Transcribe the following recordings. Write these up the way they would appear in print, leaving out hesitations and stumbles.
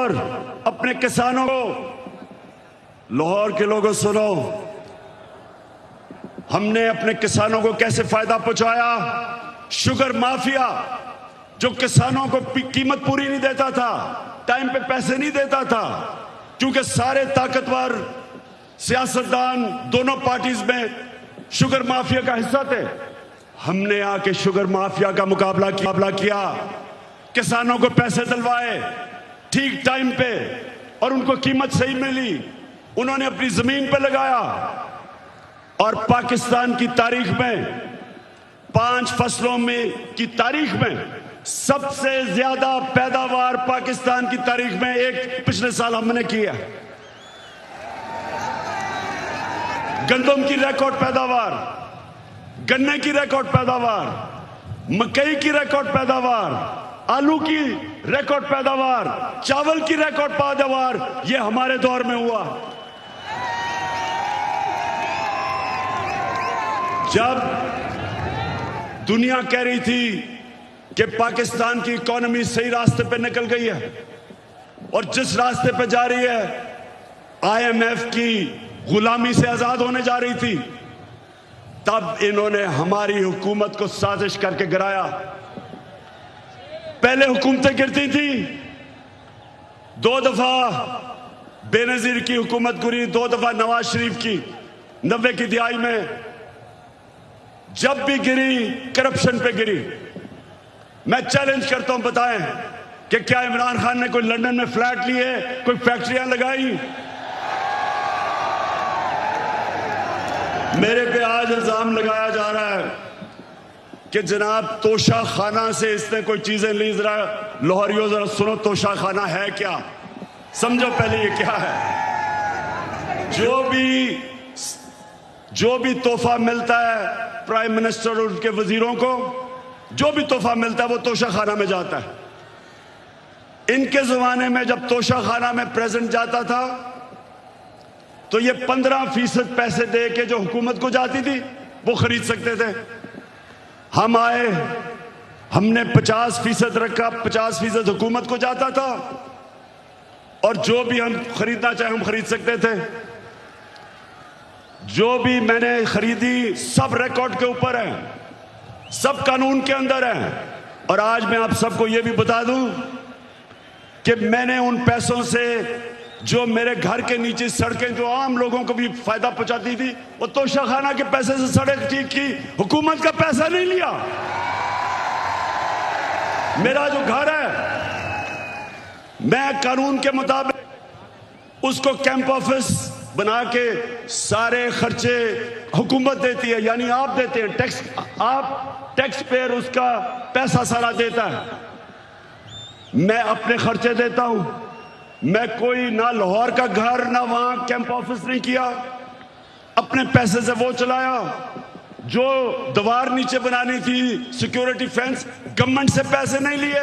और अपने किसानों को, लाहौर के लोगों सुनो, हमने अपने किसानों को कैसे फायदा पहुंचाया। शुगर माफिया जो किसानों को कीमत पूरी नहीं देता था, टाइम पे पैसे नहीं देता था, क्योंकि सारे ताकतवर सियासतदान दोनों पार्टीज में शुगर माफिया का हिस्सा थे। हमने आके शुगर माफिया का मुकाबला किया, किसानों को पैसे दिलवाए ठीक टाइम पे और उनको कीमत सही मिली, उन्होंने अपनी जमीन पे लगाया। और पाकिस्तान की तारीख में 5 फसलों में की तारीख में सबसे ज्यादा पैदावार पाकिस्तान की तारीख में एक पिछले साल हमने किया। गंदम की रिकॉर्ड पैदावार, गन्ने की रिकॉर्ड पैदावार, मकई की रिकॉर्ड पैदावार, आलू की रिकॉर्ड पैदावार, चावल की रिकॉर्ड पैदावार, ये हमारे दौर में हुआ। जब दुनिया कह रही थी कि पाकिस्तान की इकोनॉमी सही रास्ते पे निकल गई है और जिस रास्ते पे जा रही है आईएमएफ की गुलामी से आजाद होने जा रही थी, तब इन्होंने हमारी हुकूमत को साजिश करके गिराया। पहले हुकूमतें गिरती थी, 2 दफा बेनजीर की हुकूमत गिरी, 2 दफा नवाज शरीफ की 90 की दिहाई में। जब भी गिरी करप्शन पे गिरी। मैं चैलेंज करता हूं, बताएं कि क्या इमरान खान ने कोई लंदन में फ्लैट लिए, कोई फैक्ट्रियां लगाई? मेरे पे आज इल्जाम लगाया जा रहा है कि जनाब तोशा खाना से इसने कोई चीजें ली। जरा लाहौरियों जरा सुनो, तोशा खाना है क्या, समझो पहले ये क्या है। जो भी तोहफा मिलता है प्राइम मिनिस्टर और उनके वजीरों को, जो भी तोहफा मिलता है वो तोशा खाना में जाता है। इनके जमाने में जब तोशा खाना में प्रेजेंट जाता था तो ये 15% पैसे दे के जो हुकूमत को जाती थी वो खरीद सकते थे। हम आए, हमने 50% रखा, 50% हुकूमत को जाता था और जो भी हम खरीदना चाहे हम खरीद सकते थे। जो भी मैंने खरीदी सब रिकॉर्ड के ऊपर है, सब कानून के अंदर है। और आज मैं आप सबको यह भी बता दूं कि मैंने उन पैसों से जो मेरे घर के नीचे सड़कें जो आम लोगों को भी फायदा पहुंचाती थी, वो तोशा खाना के पैसे से सड़क ठीक की, हुकूमत का पैसा नहीं लिया। मेरा जो घर है मैं कानून के मुताबिक उसको कैंप ऑफिस बना के सारे खर्चे हुकूमत देती है, यानी आप देते हैं टैक्स, आप टैक्स पेयर उसका पैसा सारा देता है। मैं अपने खर्चे देता हूं। मैं कोई ना लाहौर का घर ना वहां कैंप ऑफिस नहीं किया, अपने पैसे से वो चलाया। जो दीवार नीचे बनानी थी सिक्योरिटी फेंस, गवर्नमेंट से पैसे नहीं लिए,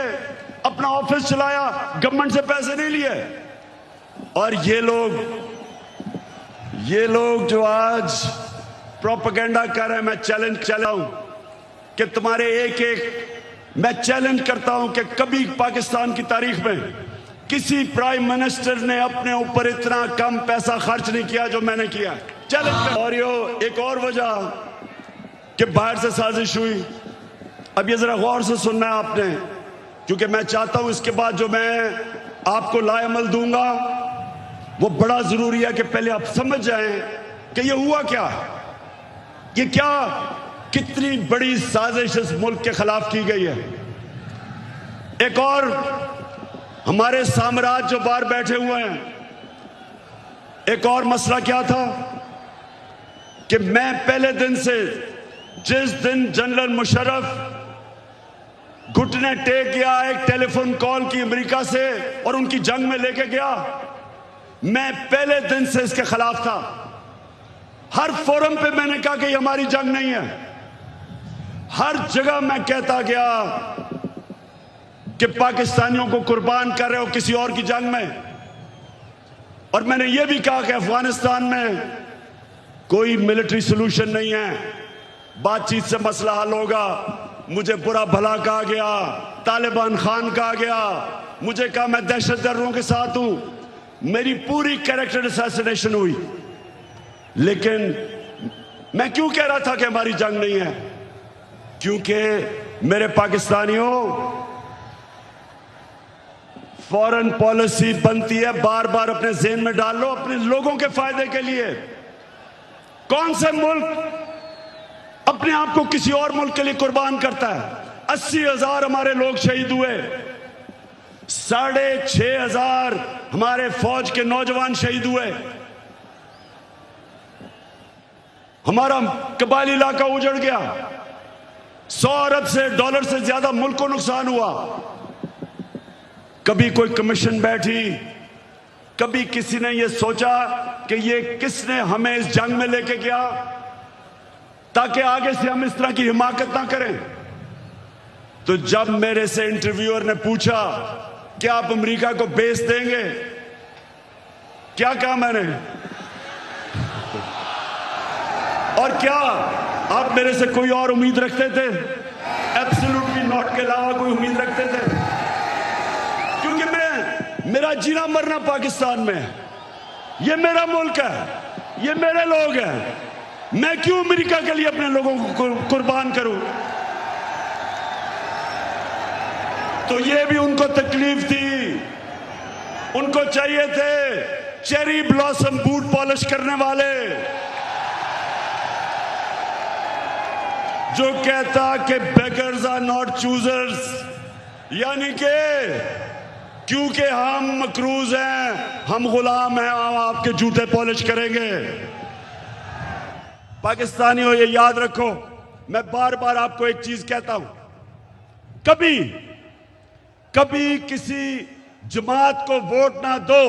अपना ऑफिस चलाया, गवर्नमेंट से पैसे नहीं लिए। और ये लोग जो आज प्रोपेगेंडा कर रहे हैं, मैं चैलेंज चला हूं कि तुम्हारे मैं चैलेंज करता हूं कि कभी पाकिस्तान की तारीख में किसी प्राइम मिनिस्टर ने अपने ऊपर इतना कम पैसा खर्च नहीं किया जो मैंने किया। चैलेंज। और ये एक और वजह कि बाहर से साजिश हुई। अब ये जरा गौर से सुनना है आपने, क्योंकि मैं चाहता हूं इसके बाद जो मैं आपको लाएमल दूंगा वो बड़ा जरूरी है कि पहले आप समझ जाएं कि ये हुआ क्या, ये क्या कितनी बड़ी साजिश इस मुल्क के खिलाफ की गई है। एक और हमारे साम्राज्य जो बाहर बैठे हुए हैं, एक और मसला क्या था कि मैं पहले दिन से, जिस दिन जनरल मुशर्रफ घुटने टेक गया एक टेलीफोन कॉल की अमेरिका से और उनकी जंग में लेके गया, मैं पहले दिन से इसके खिलाफ था। हर फोरम पे मैंने कहा कि ये हमारी जंग नहीं है। हर जगह मैं कहता गया कि पाकिस्तानियों को कुर्बान कर रहे हो किसी और की जंग में। और मैंने ये भी कहा कि अफगानिस्तान में कोई मिलिट्री सॉल्यूशन नहीं है, बातचीत से मसला हल होगा। मुझे बुरा भला कहा गया, तालिबान खान कहा गया, मुझे कहा मैं दहशतगर्दों के साथ हूं, मेरी पूरी कैरेक्टर असैसिनेशन हुई। लेकिन मैं क्यों कह रहा था कि हमारी जंग नहीं है? क्योंकि मेरे पाकिस्तानियों, फॉरेन पॉलिसी बनती है, बार बार अपने ज़हन में डाल लो, अपने लोगों के फायदे के लिए। कौन से मुल्क अपने आप को किसी और मुल्क के लिए कुर्बान करता है? 80,000 हमारे लोग शहीद हुए, 6,500 हमारे फौज के नौजवान शहीद हुए, हमारा कबायली इलाका उजड़ गया, 100 अरब से डॉलर से ज्यादा मुल्क को नुकसान हुआ। कभी कोई कमीशन बैठी, कभी किसी ने यह सोचा कि ये किसने हमें इस जंग में लेके गया ताकि आगे से हम इस तरह की हिमाकत ना करें। तो जब मेरे से इंटरव्यूअर ने पूछा कि आप अमेरिका को बेस देंगे, क्या कहा मैंने? और क्या आप मेरे से कोई और उम्मीद रखते थे? एब्सोल्युटली नॉट के अलावा कोई उम्मीद रखते थे? क्योंकि मेरा जीना मरना पाकिस्तान में है, ये मेरा मुल्क है, ये मेरे लोग हैं। मैं क्यों अमेरिका के लिए अपने लोगों को कुर्बान करूं? तो ये भी उनको तकलीफ थी, उनको चाहिए थे चेरी ब्लॉसम बूट पॉलिश करने वाले, जो कहता कि बेगर्स आर नॉट चूजर्स, यानी कि क्योंकि हम मकरूज हैं, हम गुलाम हैं, हम आपके जूते पॉलिश करेंगे। पाकिस्तानियों, ये याद रखो, मैं बार बार आपको एक चीज कहता हूं, कभी किसी जमात को वोट ना दो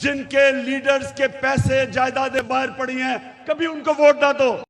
जिनके लीडर्स के पैसे जायदादें बाहर पड़ी हैं, कभी उनको वोट ना दो।